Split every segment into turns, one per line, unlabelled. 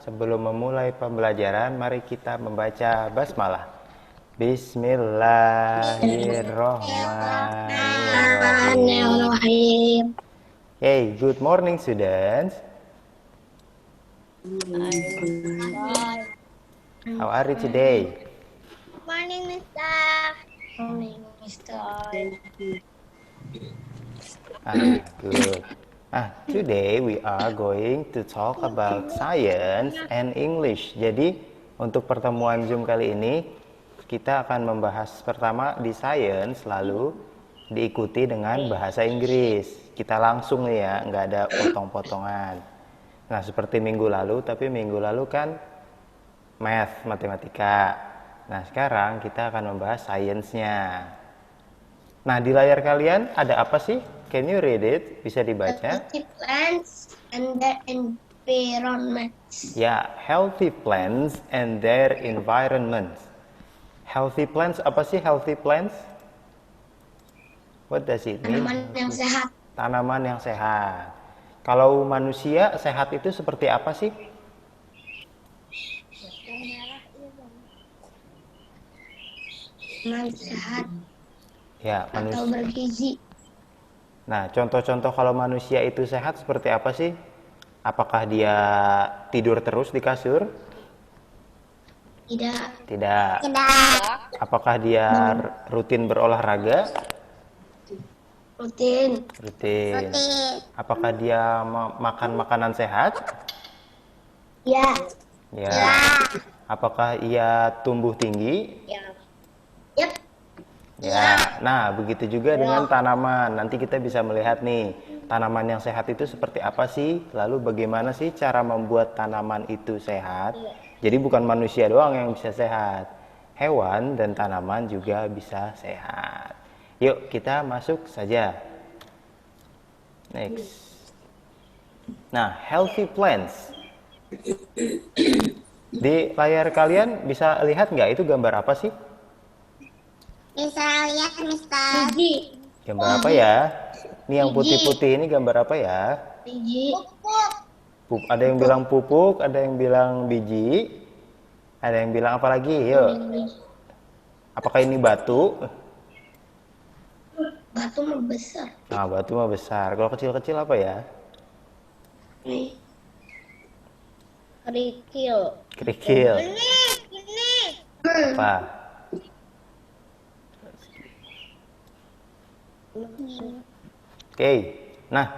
Sebelum memulai pembelajaran, mari kita membaca basmalah. Bismillahirrahmanirrahim. Hey, good morning students. How are you today?
Morning, Mister. Morning, Mister.
Good. Today we are going to talk about science and English. Jadi, untuk pertemuan Zoom kali ini, kita akan membahas pertama di science, lalu diikuti dengan bahasa Inggris. Kita langsung nih ya, nggak ada potong-potongan. Nah, seperti minggu lalu, tapi minggu lalu kan math, matematika. Nah, sekarang kita akan membahas science-nya. Nah, di layar kalian ada apa sih? Can you read it? Bisa dibaca?
Healthy plants and their environment.
Ya, healthy plants and their environment. Healthy plants, apa sih healthy plants? What does it mean?
Tanaman yang sehat.
Tanaman yang sehat. Kalau manusia sehat itu seperti apa sih?
Tanaman sehat
Ya,
atau bergizi.
Nah, contoh-contoh kalau manusia itu sehat seperti apa sih? Apakah dia tidur terus di kasur?
Tidak.
Tidak. Apakah dia rutin berolahraga?
Rutin.
Rutin. Apakah dia makan makanan sehat?
Ya.
Ya. Apakah ia tumbuh tinggi?
Ya. Yap.
Ya. Nah, begitu juga dengan tanaman. Nanti kita bisa melihat nih, tanaman yang sehat itu seperti apa sih? Lalu bagaimana sih cara membuat tanaman itu sehat? Jadi bukan manusia doang yang bisa sehat. Hewan dan tanaman juga bisa sehat. Yuk, kita masuk saja. Next. Nah, healthy plants. Di layar kalian bisa lihat nggak itu gambar apa sih?
Bisa lihat, Mister. Biji.
Gambar apa ya? Ini yang putih-putih ini gambar apa ya?
Biji.
Ada yang bilang pupuk, ada yang bilang biji, ada yang bilang apa lagi? Yuk. Apakah ini batu?
Batu mah besar.
Nah, batu mah besar. Kalau kecil-kecil apa ya?
Nih. Kerikil.
Kerikil.
Ini.
Apa? Oke. Nah,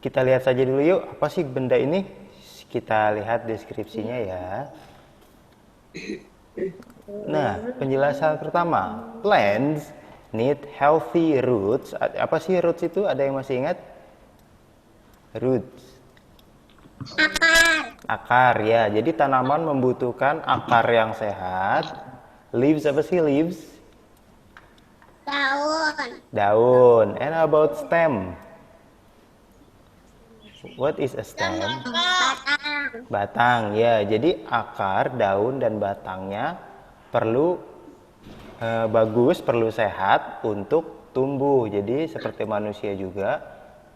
kita lihat saja dulu yuk. Apa sih benda ini? Kita lihat deskripsinya ya. Nah, penjelasan pertama. Plants need healthy roots. Apa sih roots itu? Ada yang masih ingat? Roots. Akar ya. Jadi tanaman membutuhkan akar yang sehat. Leaves apa sih leaves? Daun. And about stem? What is a stem? Batang ya. Jadi akar, daun dan batangnya perlu bagus, perlu sehat untuk tumbuh. Jadi seperti manusia juga,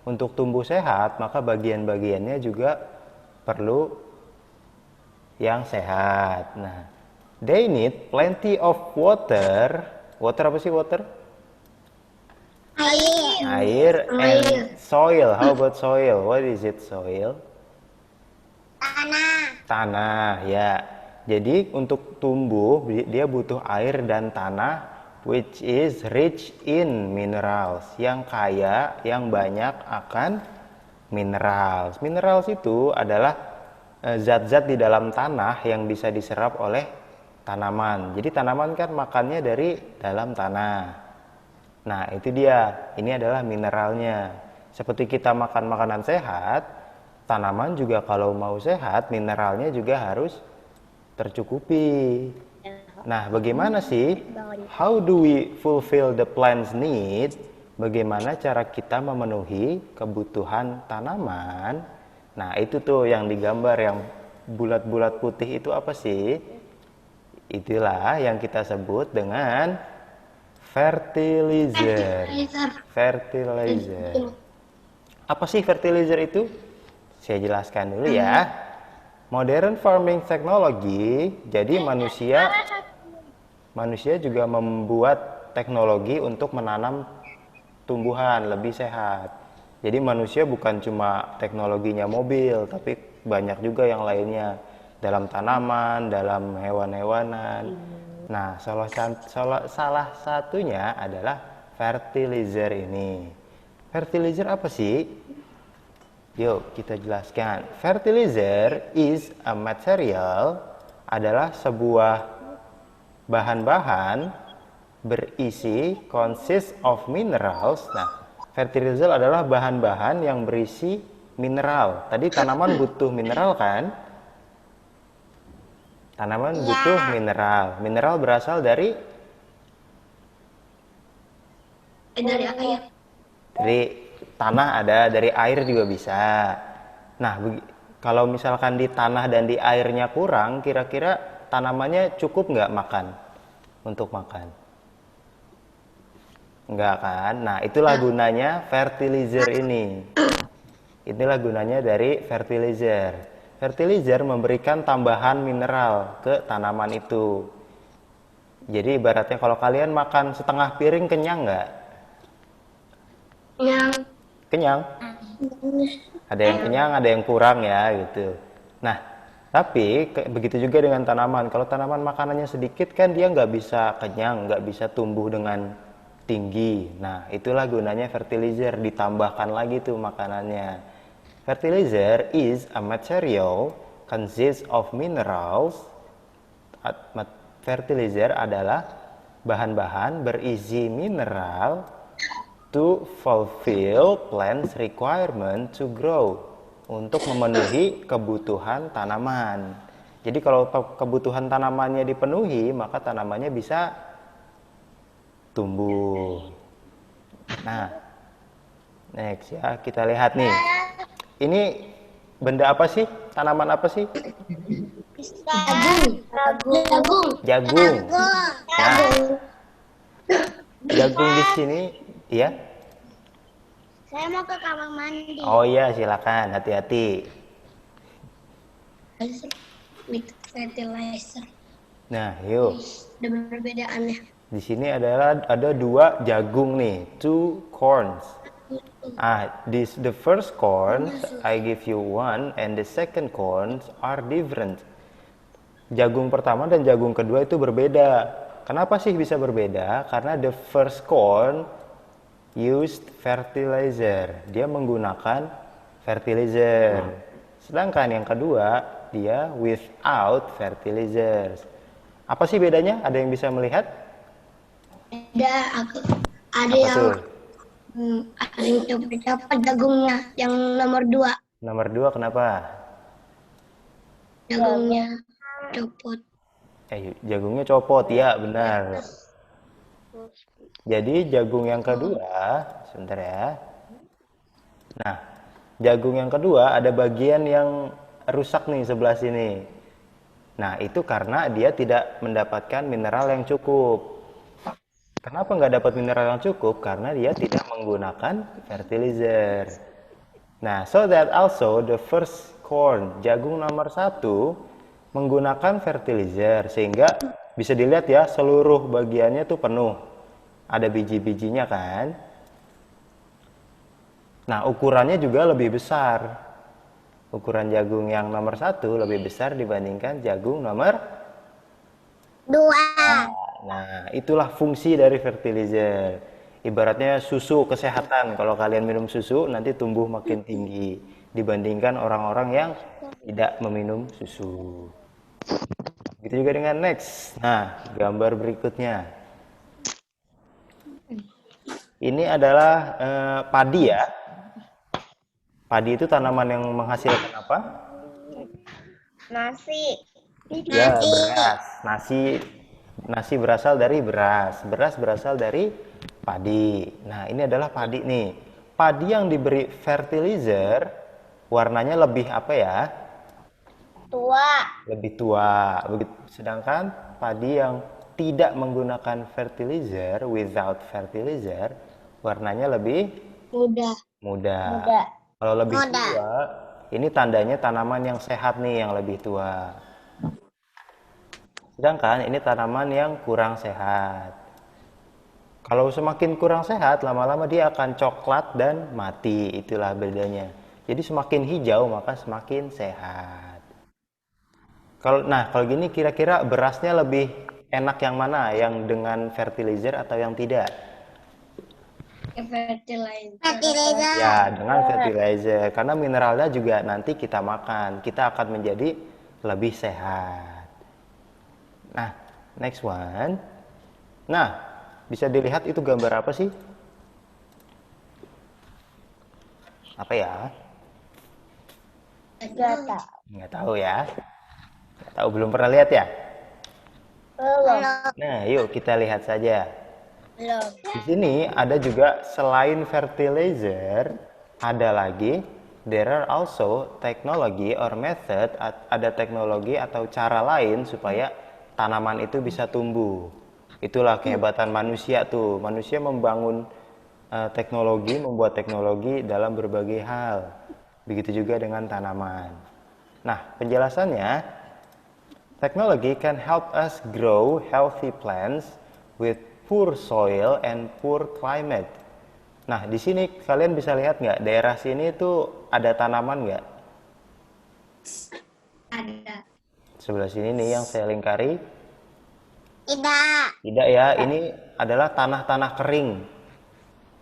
untuk tumbuh sehat maka bagian-bagiannya juga perlu yang sehat. Nah, they need plenty of water. Water apa sih water? Air and soil. How about soil? What is it soil? Tanah ya. Jadi untuk tumbuh dia butuh air dan tanah which is rich in minerals, yang kaya, yang banyak akan minerals. Minerals itu adalah zat-zat di dalam tanah yang bisa diserap oleh tanaman. Jadi tanaman kan makannya dari dalam tanah. Nah, itu dia. Ini adalah mineralnya. Seperti kita makan makanan sehat, tanaman juga kalau mau sehat, mineralnya juga harus tercukupi. Nah, bagaimana sih? How do we fulfill the plant's need? Bagaimana cara kita memenuhi kebutuhan tanaman? Nah, itu tuh yang digambar, yang bulat-bulat putih itu apa sih? Itulah yang kita sebut dengan fertilizer. Fertilizer. Apa sih fertilizer itu? Saya jelaskan dulu ya. modern farming technology, jadi manusia juga membuat teknologi untuk menanam tumbuhan lebih sehat. Jadi manusia bukan cuma teknologinya mobil, tapi banyak juga yang lainnya dalam tanaman, dalam hewan-hewanan. Nah, salah satunya adalah fertilizer ini. Fertilizer apa sih? Yuk kita jelaskan. Fertilizer is a material, adalah sebuah bahan-bahan berisi consist of minerals. Nah, fertilizer adalah bahan-bahan yang berisi mineral. Tadi tanaman butuh mineral kan? Tanaman butuh mineral. Mineral berasal dari
Dari air.
tanah ada, dari air juga bisa. Nah, kalau misalkan di tanah dan di airnya kurang, kira-kira tanamannya cukup nggak makan? Untuk makan? Enggak kan? Nah, itulah gunanya fertilizer ini. Inilah gunanya dari fertilizer. Fertilizer memberikan tambahan mineral ke tanaman itu. Jadi ibaratnya kalau kalian makan setengah piring, kenyang nggak?
Yang
Kenyang. Ada yang kenyang, ada yang kurang ya gitu. Nah, tapi begitu juga dengan tanaman. Kalau tanaman makanannya sedikit kan dia nggak bisa kenyang, nggak bisa tumbuh dengan tinggi. Nah, itulah gunanya fertilizer, ditambahkan lagi tuh makanannya. Fertilizer is a material consists of minerals. Fertilizer adalah bahan-bahan berisi mineral to fulfill plants requirement to grow, untuk memenuhi kebutuhan tanaman. Jadi kalau kebutuhan tanamannya dipenuhi, maka tanamannya bisa tumbuh. Nah, next ya, kita lihat nih. Ini benda apa sih? Tanaman apa sih?
jagung.
Jagung. Nah, jagung di sini ya.
Saya mau ke kamar mandi.
Oh iya, silakan, hati-hati.
With fertilizer.
Nah, yuk.
Ada perbedaannya.
Di sini ada dua jagung nih, two corns. The first corn I give you one, and the second corns are different. Jagung pertama dan jagung kedua itu berbeda. Kenapa sih bisa berbeda? Karena the first corn used fertilizer. Dia menggunakan fertilizer. Sedangkan yang kedua dia without fertilizer. Apa sih bedanya? Ada yang bisa melihat?
Ada
Apa
yang
tuh?
ada yang copot jagungnya yang nomor 2.
Nomor 2 kenapa?
Jagungnya copot.
Jagungnya copot, ya benar. Jadi jagung yang kedua, sebentar ya. Nah, jagung yang kedua ada bagian yang rusak nih sebelah sini. Nah, itu karena dia tidak mendapatkan mineral yang cukup. Kenapa nggak dapat mineral yang cukup? Karena dia tidak menggunakan fertilizer. Nah, so that also the first corn, jagung nomor 1, menggunakan fertilizer, sehingga bisa dilihat ya, seluruh bagiannya tuh penuh. Ada biji-bijinya kan? Nah, ukurannya juga lebih besar. Ukuran jagung yang nomor 1 lebih besar dibandingkan jagung nomor
2.
Nah, itulah fungsi dari fertilizer. Ibaratnya susu kesehatan. Kalau kalian minum susu, nanti tumbuh makin tinggi dibandingkan orang-orang yang tidak meminum susu. Begitu juga dengan next. Nah, gambar berikutnya. Ini adalah padi ya. Padi itu tanaman yang menghasilkan apa?
Nasi.
Ya, beras. Nasi berasal dari beras. Beras berasal dari padi. Nah, ini adalah padi nih. Padi yang diberi fertilizer warnanya lebih apa ya?
Tua.
Lebih tua. Sedangkan padi yang tidak menggunakan fertilizer, without fertilizer, warnanya lebih
Muda.
muda.
Muda.
Kalau lebih
Muda.
tua, Ini tandanya tanaman yang sehat nih, yang lebih tua. Sedangkan ini tanaman yang kurang sehat. Kalau semakin kurang sehat, lama-lama dia akan coklat dan mati. Itulah bedanya. Jadi semakin hijau maka semakin sehat. Kalau gini kira-kira berasnya lebih enak yang mana? Yang dengan fertilizer atau yang tidak?
Fertilizer.
Ya, dengan fertilizer. Karena mineralnya juga nanti kita makan. Kita akan menjadi lebih sehat. Nah, next one. Nah, bisa dilihat itu gambar apa sih? Apa ya? Nggak tahu ya. Nggak tahu, belum pernah lihat ya?
Belum.
Nah, yuk kita lihat saja.
Belum.
Di sini ada juga selain fertilizer, ada lagi there are also technology or method, ada teknologi atau cara lain supaya tanaman itu bisa tumbuh. Itulah kehebatan manusia tuh. Manusia membangun teknologi, membuat teknologi dalam berbagai hal. Begitu juga dengan tanaman. Nah, penjelasannya, technology can help us grow healthy plants with poor soil and poor climate. Nah, di sini kalian bisa lihat nggak, daerah sini tuh ada tanaman nggak?
Ada.
Sebelah sini nih yang saya lingkari.
Tidak.
Tidak ya, ini adalah tanah-tanah kering.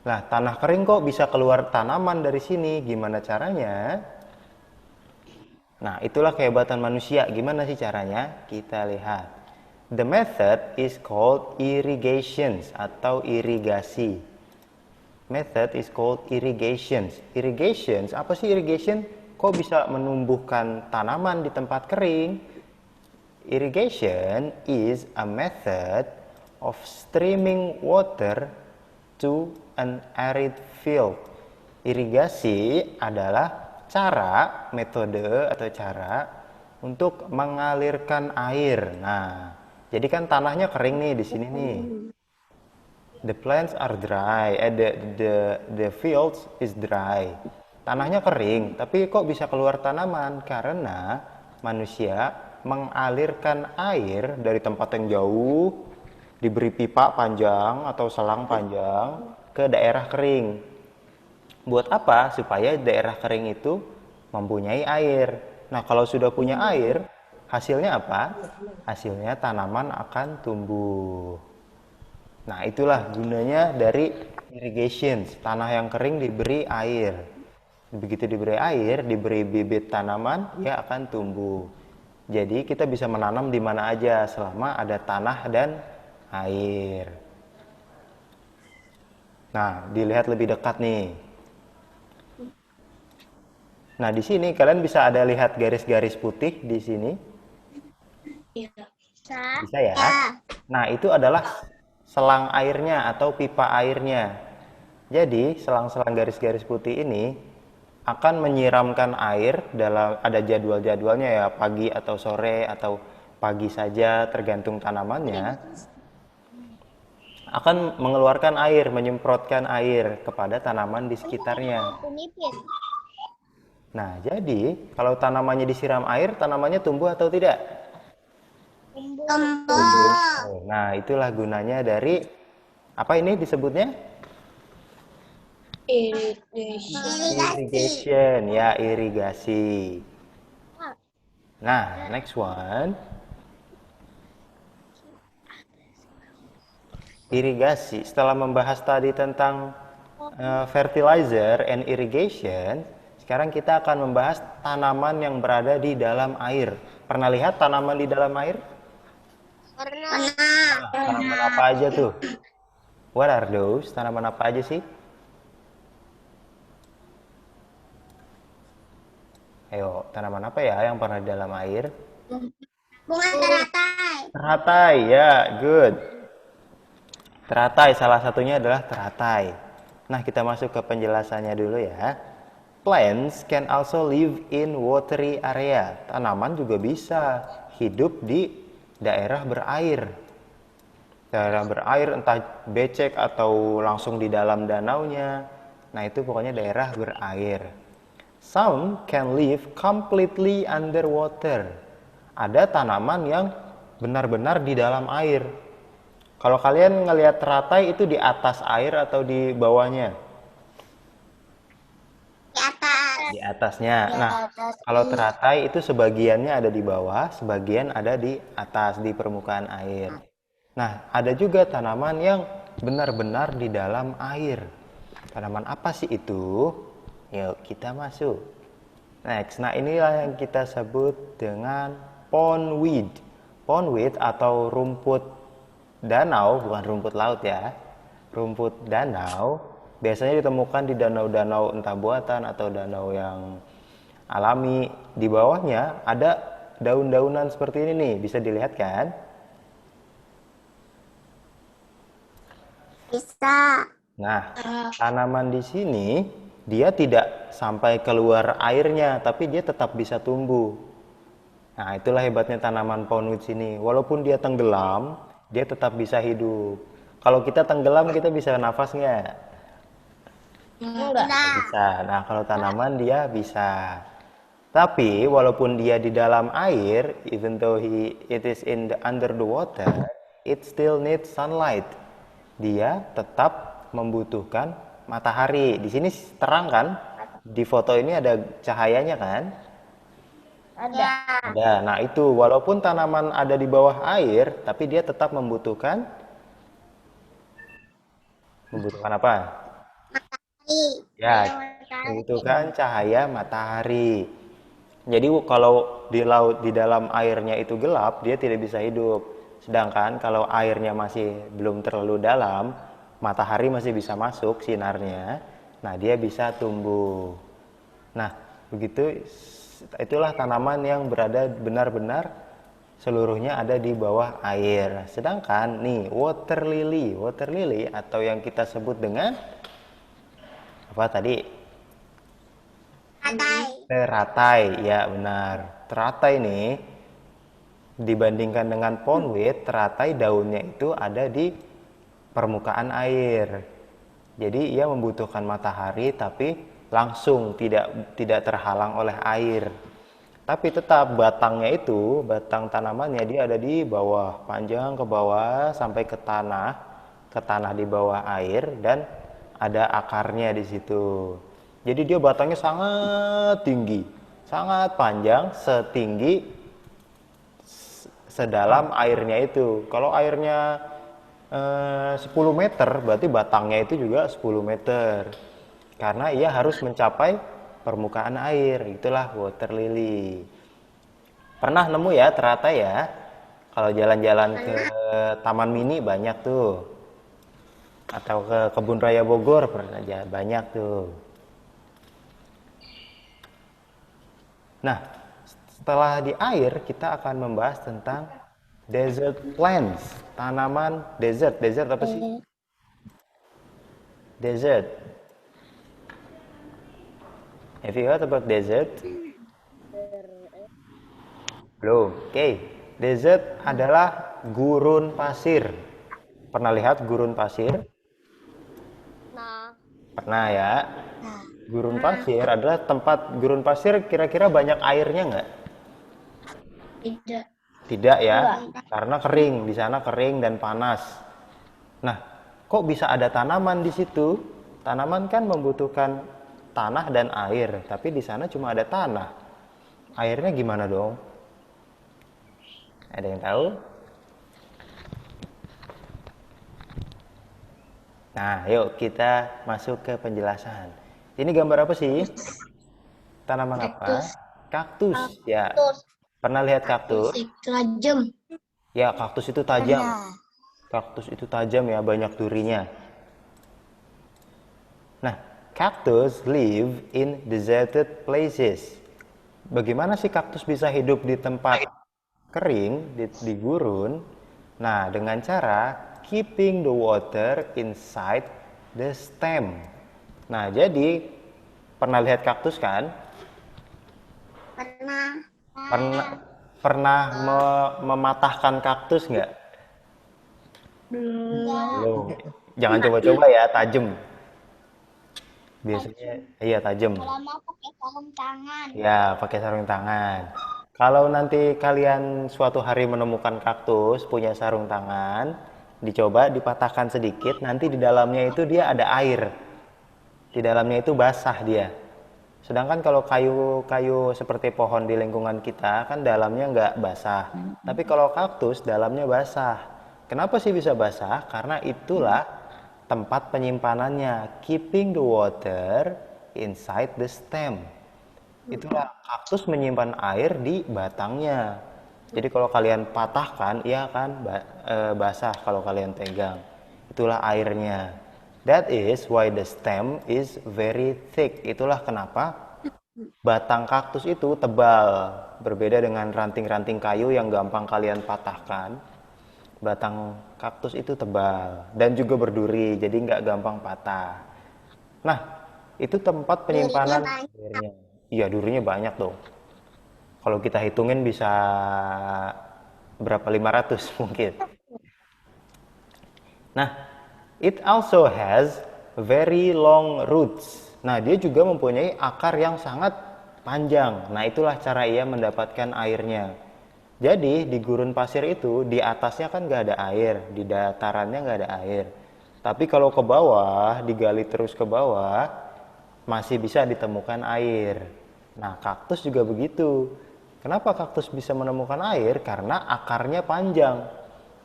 Nah, tanah kering kok bisa keluar tanaman dari sini? Gimana caranya? Nah, itulah kehebatan manusia. Gimana sih caranya? Kita lihat. The method is called irrigations atau irigasi. Method is called irrigations. Irrigations, apa sih irrigation? Kok bisa menumbuhkan tanaman di tempat kering? Irrigation is a method of streaming water to an arid field. Irigasi adalah cara, metode atau cara untuk mengalirkan air. Nah, jadi kan tanahnya kering nih di sini nih. The plants are dry, the fields is dry. Tanahnya kering, tapi kok bisa keluar tanaman? Karena manusia mengalirkan air dari tempat yang jauh, diberi pipa panjang atau selang panjang ke daerah kering. Buat apa? Supaya daerah kering itu mempunyai air. Nah, kalau sudah punya air, hasilnya apa? Hasilnya tanaman akan tumbuh. Nah, itulah gunanya dari irrigation. Tanah yang kering diberi air. Begitu diberi air, diberi bibit tanaman, ia akan tumbuh. Jadi, kita bisa menanam di mana aja selama ada tanah dan air. Nah, dilihat lebih dekat nih. Nah, di sini kalian bisa ada lihat garis-garis putih di sini. Bisa ya? Nah, itu adalah selang airnya atau pipa airnya. Jadi, selang-selang garis-garis putih ini akan menyiramkan air dalam ada jadwal-jadwalnya ya, pagi atau sore atau pagi saja tergantung tanamannya. Akan mengeluarkan air, menyemprotkan air kepada tanaman di sekitarnya. Nah, jadi kalau tanamannya disiram air, tanamannya tumbuh atau tidak? Tumbuh. Nah, itulah gunanya dari apa ini disebutnya? Irrigation, ya, irigasi. Nah, next one. Irigasi. Setelah membahas tadi tentang fertilizer and irrigation, sekarang kita akan membahas tanaman yang berada di dalam air. Pernah lihat tanaman di dalam air?
Pernah.
Tanaman apa aja tuh? What are those? Tanaman apa aja sih? Ayo, tanaman apa ya yang pernah di dalam air?
Bunga teratai.
Teratai, ya, good. Teratai, salah satunya adalah teratai. Nah, kita masuk ke penjelasannya dulu ya. Plants can also live in watery area. Tanaman juga bisa hidup di daerah berair. Daerah berair entah becek atau langsung di dalam danaunya. Nah, itu pokoknya daerah berair. Some can live completely underwater. Ada tanaman yang benar-benar di dalam air. Kalau kalian ngelihat teratai itu di atas air atau di bawahnya?
Di atas.
Di atasnya. Nah,
atas.
kalau teratai itu sebagiannya ada di bawah, sebagian ada di atas di permukaan air. Nah, ada juga tanaman yang benar-benar di dalam air. Tanaman apa sih itu? Yuk, kita masuk. Next, nah inilah yang kita sebut dengan pondweed. Pondweed atau rumput danau, bukan rumput laut ya. Rumput danau biasanya ditemukan di danau-danau entah buatan atau danau yang alami. Di bawahnya ada daun-daunan seperti ini nih, bisa dilihat kan?
Bisa.
Nah, tanaman di sini dia tidak sampai keluar airnya, tapi dia tetap bisa tumbuh. Nah, itulah hebatnya tanaman pondweed sini. Walaupun dia tenggelam, dia tetap bisa hidup. Kalau kita tenggelam, kita bisa nafas nggak?
Enggak.
Bisa. Nah, kalau tanaman dia bisa. Tapi walaupun dia di dalam air, even though it is under the water, it still needs sunlight. Dia tetap membutuhkan matahari. Di sini terang kan? Di foto ini ada cahayanya kan?
Ada.
Ada. Nah, itu walaupun tanaman ada di bawah air, tapi dia tetap membutuhkan apa? Ya, membutuhkan cahaya matahari. Jadi kalau di laut di dalam airnya itu gelap, dia tidak bisa hidup. Sedangkan kalau airnya masih belum terlalu dalam, matahari masih bisa masuk sinarnya. Nah, dia bisa tumbuh. Nah, begitu itulah tanaman yang berada benar-benar seluruhnya ada di bawah air. Sedangkan nih water lily atau yang kita sebut dengan apa tadi? Teratai, ya benar. Teratai nih dibandingkan dengan pondweed, teratai daunnya itu ada di permukaan air. Jadi ia membutuhkan matahari tapi langsung tidak terhalang oleh air. Tapi tetap batangnya itu, batang tanamannya dia ada di bawah, panjang ke bawah sampai ke tanah di bawah air dan ada akarnya di situ. Jadi dia batangnya sangat tinggi, sangat panjang, setinggi sedalam airnya itu. Kalau airnya 10 meter, berarti batangnya itu juga 10 meter. Karena ia harus mencapai permukaan air. Itulah water lily. Pernah nemu ya teratai ya? Kalau jalan-jalan ke Taman Mini banyak tuh. Atau ke Kebun Raya Bogor pernah aja banyak tuh. Nah, setelah di air kita akan membahas tentang desert plants, tanaman desert. Desert apa sih? Desert. Have you heard about desert? Belum. Oke. Desert adalah gurun pasir. Pernah lihat gurun pasir?
Nah.
Pernah ya. Gurun pasir adalah tempat gurun pasir kira-kira banyak airnya nggak?
Tidak.
Tidak ya, karena kering. Di sana kering dan panas. Nah, kok bisa ada tanaman di situ? Tanaman kan membutuhkan tanah dan air, tapi di sana cuma ada tanah. Airnya gimana dong? Ada yang tahu? Nah, yuk kita masuk ke penjelasan. Ini gambar apa sih? Tanaman apa? Kaktus. Ya. Pernah lihat kaktus?
Tajam.
Ya, kaktus itu tajam. Kaktus itu tajam ya, banyak durinya. Nah, cactus live in deserted places. Bagaimana sih kaktus bisa hidup di tempat kering, di gurun? Nah, dengan cara keeping the water inside the stem. Nah, jadi pernah lihat kaktus kan?
Pernah.
Pernah pernah mematahkan kaktus nggak?
Belum.
Belum. Jangan coba-coba ya, tajam. Biasanya iya tajam.
Kalau mau pakai sarung tangan.
Ya, pakai sarung tangan. Kalau nanti kalian suatu hari menemukan kaktus punya sarung tangan, dicoba dipatahkan sedikit, nanti di dalamnya itu dia ada air. Di dalamnya itu basah dia. Sedangkan kalau kayu-kayu seperti pohon di lingkungan kita kan dalamnya nggak basah. Tapi kalau kaktus dalamnya basah. Kenapa sih bisa basah? Karena itulah tempat penyimpanannya, keeping the water inside the stem. Itulah kaktus menyimpan air di batangnya. Jadi kalau kalian patahkan, ia akan basah kalau kalian pegang. Itulah airnya. That is why the stem is very thick. Itulah kenapa batang kaktus itu tebal. Berbeda dengan ranting-ranting kayu yang gampang kalian patahkan. Batang kaktus itu tebal dan juga berduri, jadi nggak gampang patah. Nah, itu tempat penyimpanan airnya. Iya, durinya banyak dong. Kalau kita hitungin bisa berapa 500 mungkin. Nah, it also has very long roots. Nah, dia juga mempunyai akar yang sangat panjang. Nah, itulah cara ia mendapatkan airnya. Jadi, di gurun pasir itu, di atasnya kan nggak ada air, di datarannya nggak ada air. Tapi kalau ke bawah, digali terus ke bawah, masih bisa ditemukan air. Nah, kaktus juga begitu. Kenapa kaktus bisa menemukan air? Karena akarnya panjang.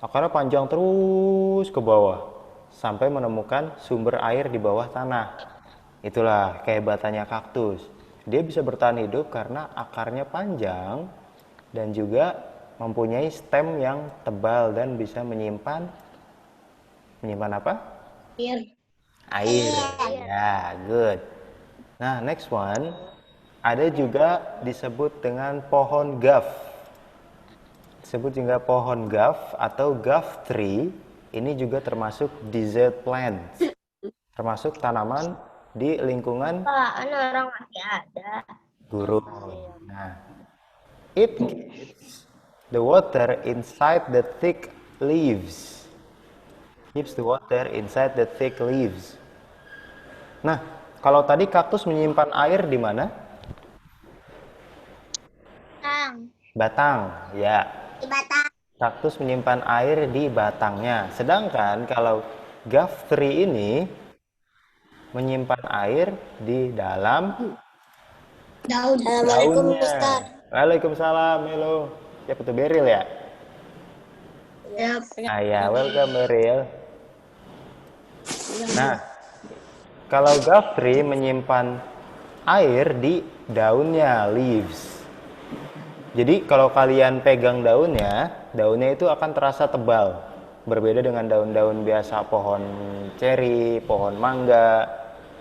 Akarnya panjang terus ke bawah sampai menemukan sumber air di bawah tanah. Itulah kehebatannya kaktus. Dia bisa bertahan hidup karena akarnya panjang dan juga mempunyai stem yang tebal dan bisa menyimpan apa?
Air.
Air. Ya, good. Nah, next one ada juga disebut dengan pohon guff. Disebut juga pohon guff atau guff tree. Ini juga termasuk desert plants. Termasuk tanaman di lingkungan
Pak, ini orang masih ada.
gurun. Nah, it keeps the water inside the thick leaves. Keeps the water inside the thick leaves. Nah, kalau tadi kaktus menyimpan air di mana? Batang, ya.
Di batang.
Kaktus menyimpan air di batangnya. Sedangkan kalau guff tree ini menyimpan air di dalam
Daun.
daunnya. Waalaikumsalam, halo. Siapa tuh Beril ya?
Ya.
Ya, welcome Beril. Nah, kalau guff tree menyimpan air di daunnya, leaves. Jadi kalau kalian pegang daunnya itu akan terasa tebal. Berbeda dengan daun-daun biasa pohon ceri, pohon mangga,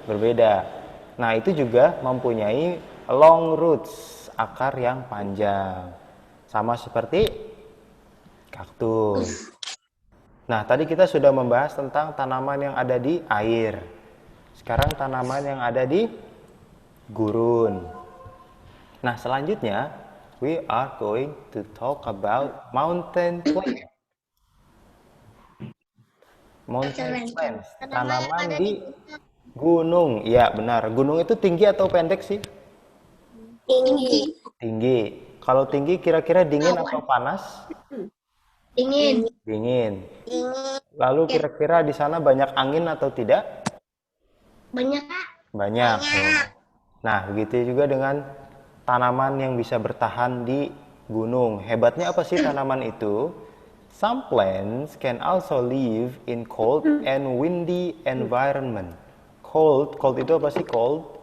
berbeda. Nah, itu juga mempunyai long roots, akar yang panjang. Sama seperti kaktus. Nah, tadi kita sudah membahas tentang tanaman yang ada di air. Sekarang tanaman yang ada di gurun. Nah, selanjutnya we are going to talk about mountain plants. Mountain plants, tanaman di gunung. Iya, benar. Gunung itu tinggi atau pendek sih?
Tinggi.
Tinggi. Kalau tinggi kira-kira dingin atau panas?
Dingin.
Dingin. Lalu kira-kira di sana banyak angin atau tidak?
Banyak.
Banyak. Nah, begitu juga dengan tanaman yang bisa bertahan di gunung. Hebatnya apa sih tanaman itu? Some plants can also live in cold and windy environment. Cold itu apa sih cold?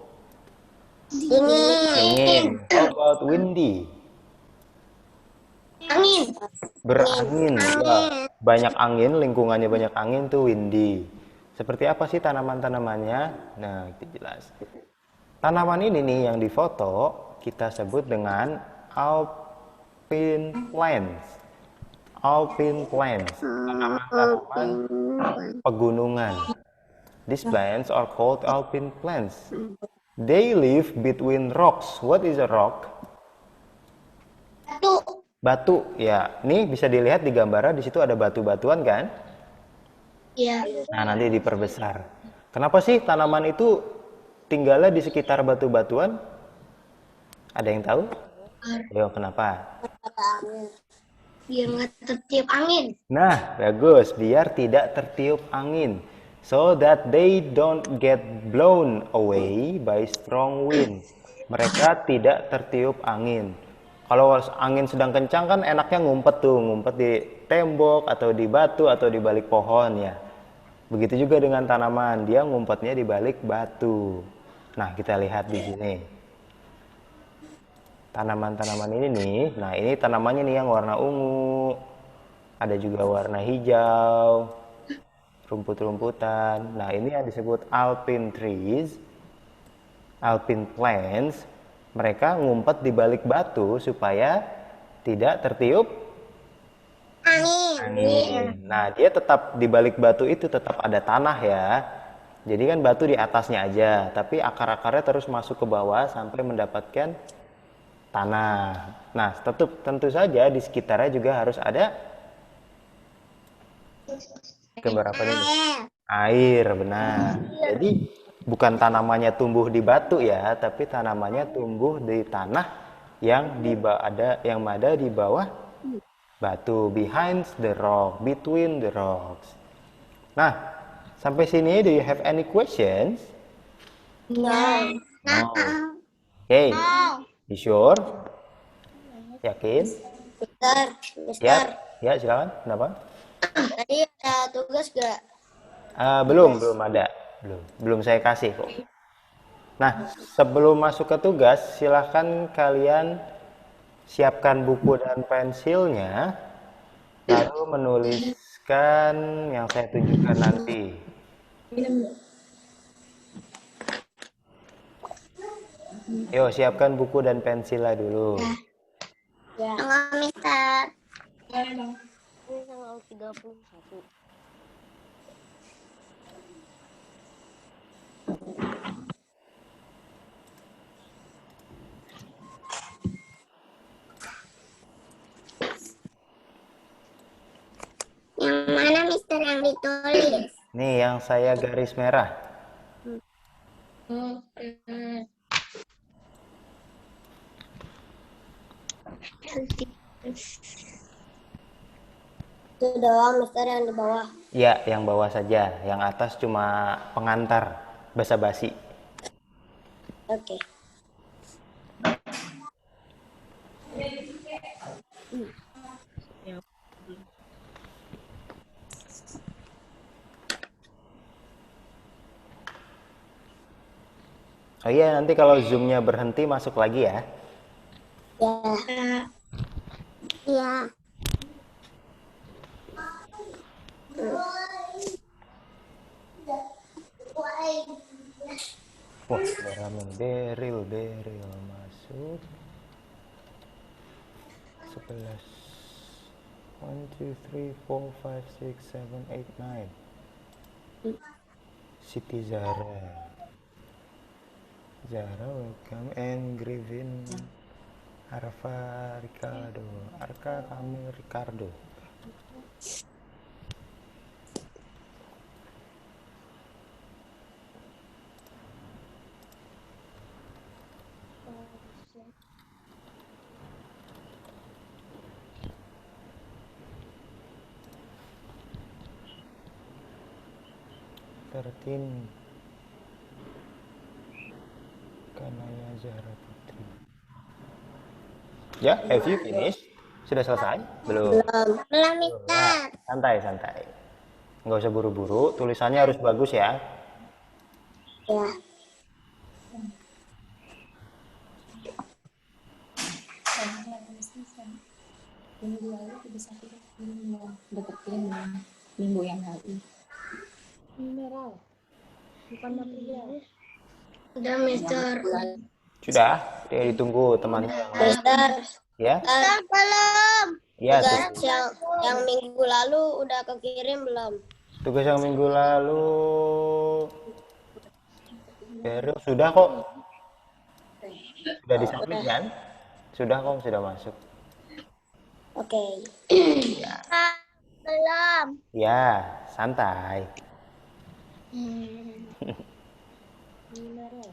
Dingin. How about windy?
Angin.
Berangin. Ya, banyak angin, lingkungannya banyak angin tuh windy. Seperti apa sih tanaman-tanamannya? Nah, itu jelas. Tanaman ini nih yang difoto kita sebut dengan alpine plants. Alpine plants, tanaman-tanaman pegunungan. These plants are called alpine plants. They live between rocks. What is a rock?
Batu.
Batu, ya. Nih bisa dilihat di gambaran, di situ ada batu-batuan kan?
Iya.
Nah, nanti diperbesar. Kenapa sih tanaman itu tinggalnya di sekitar batu-batuan? Ada yang tahu? Ayo, kenapa?
Biar nggak tertiup angin.
Nah, bagus. Biar tidak tertiup angin. So that they don't get blown away by strong wind. Mereka tidak tertiup angin. Kalau angin sedang kencang kan enaknya ngumpet tuh, ngumpet di tembok atau di batu atau di balik pohon ya. Begitu juga dengan tanaman, dia ngumpetnya di balik batu. Nah, kita lihat di sini. Tanaman-tanaman ini nih, nah ini tanamannya nih yang warna ungu. Ada juga warna hijau, rumput-rumputan. Nah, ini yang disebut alpine trees, alpine plants. Mereka ngumpet di balik batu supaya tidak tertiup
Angin.
angin. Nah, dia tetap di balik batu itu tetap ada tanah ya. Jadi kan batu di atasnya aja, tapi akar-akarnya terus masuk ke bawah sampai mendapatkan tanah. Nah, tentu saja di sekitarnya juga harus ada gambar apa ini? Air, benar. Jadi bukan tanamannya tumbuh di batu ya, tapi tanamannya tumbuh di tanah yang ada di bawah batu, behind the rock, between the rocks. Nah, sampai sini do you have any questions?
No.
No. Okay. You sure? Yakin?
Mister,
Ya,
Mister.
ya silakan. Kenapa?
Tadi ada tugas gak?
Belum ada. Belum saya kasih kok. Nah, sebelum masuk ke tugas, silahkan kalian siapkan buku dan pensilnya, lalu menuliskan yang saya tunjukkan nanti. Yuk, siapkan buku dan pensilnya dulu.
Ya. Tengah, Mister. Ini tanggal 31. Yang mana, Mister, yang ditulis?
Nih, yang saya garis merah.
Itu doang, Mister, yang di bawah.
Ya, yang bawah saja. Yang atas cuma pengantar, basa-basi.
Oke.
Oh iya, nanti kalau zoomnya berhenti masuk lagi ya.
Ya. Iya.
Wah, udah rame. Beril masuk. 11. 1, 2, 3, 4, 5, 6, 7, 8, 9. Siti Zara. Zara, welcome. And Grivin. Arfa Ricardo. Arka kami Ricardo. Tertin Kanaya Zahra Putri. Ya, have you finished? Sudah selesai? Belum.
Belum, Mister.
Santai. Nggak usah buru-buru. Tulisannya harus bagus ya.
Ya.
Minggu lalu udah satu belum dapat kirim minggu yang lalu. Mineral, bukan material.
Udah, Mister.
Sudah, ya ditunggu temannya yang lain.
Mister.
Ya,
Mister, belum.
ya.
Tugas yang minggu lalu udah kekirim belum?
Tugas yang minggu lalu baru sudah kok. Sudah disubmit kan? Sudah kok, sudah masuk.
Oke.
Ya,
Belum.
ya, santai.
Mineral.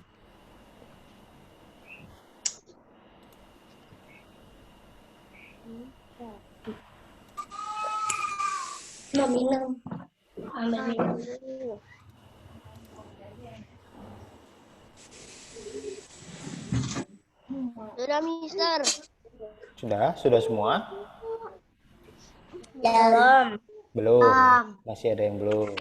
Mau minum. Ambil minum.
Sudah, Mister.
Sudah semua?
Belum.
Belum. Masih ada yang belum.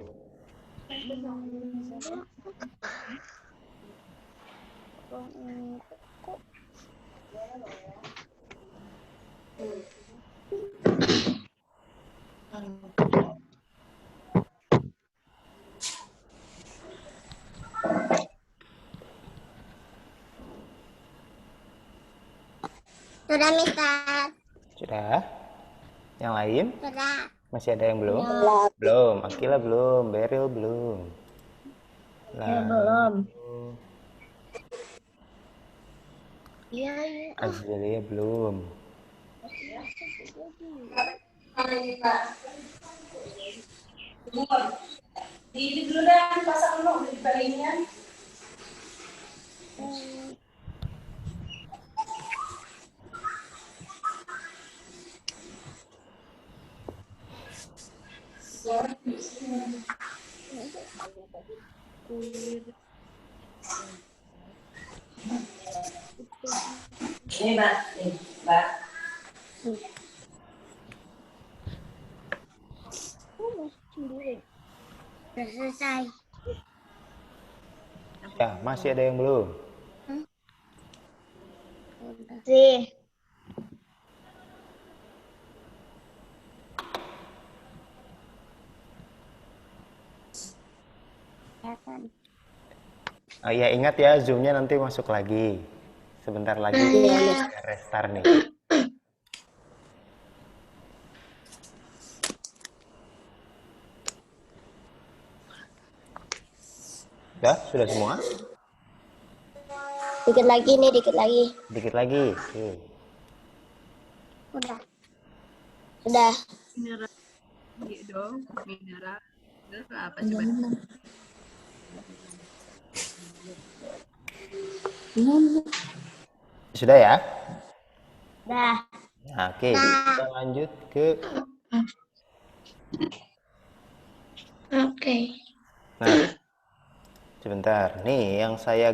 Sudah, Mister.
Sudah? Yang lain?
Sudah.
Masih ada yang belum? Belum. Akila belum. Beryl belum.
Belum.
Iya, iya.
Azalia belum.
Ini dulu dah, pasang dulu di baliknya. Ini Mbak, Mbak.
Sudah selesai.
Ya, masih ada yang belum.
Sih.
Ya ingat ya, Zoom-nya nanti masuk lagi. Sebentar lagi restart nih. Sudah semua?
Dikit lagi nih, dikit lagi.
Dikit lagi. Oke.
Udah. Sudah.
Mineral. Iya dong, mineral. Terus apa coba?
Sudah ya?
Udah.
Nah, oke, kita lanjut ke.
Oke.
Nah, sebentar. Nih, yang saya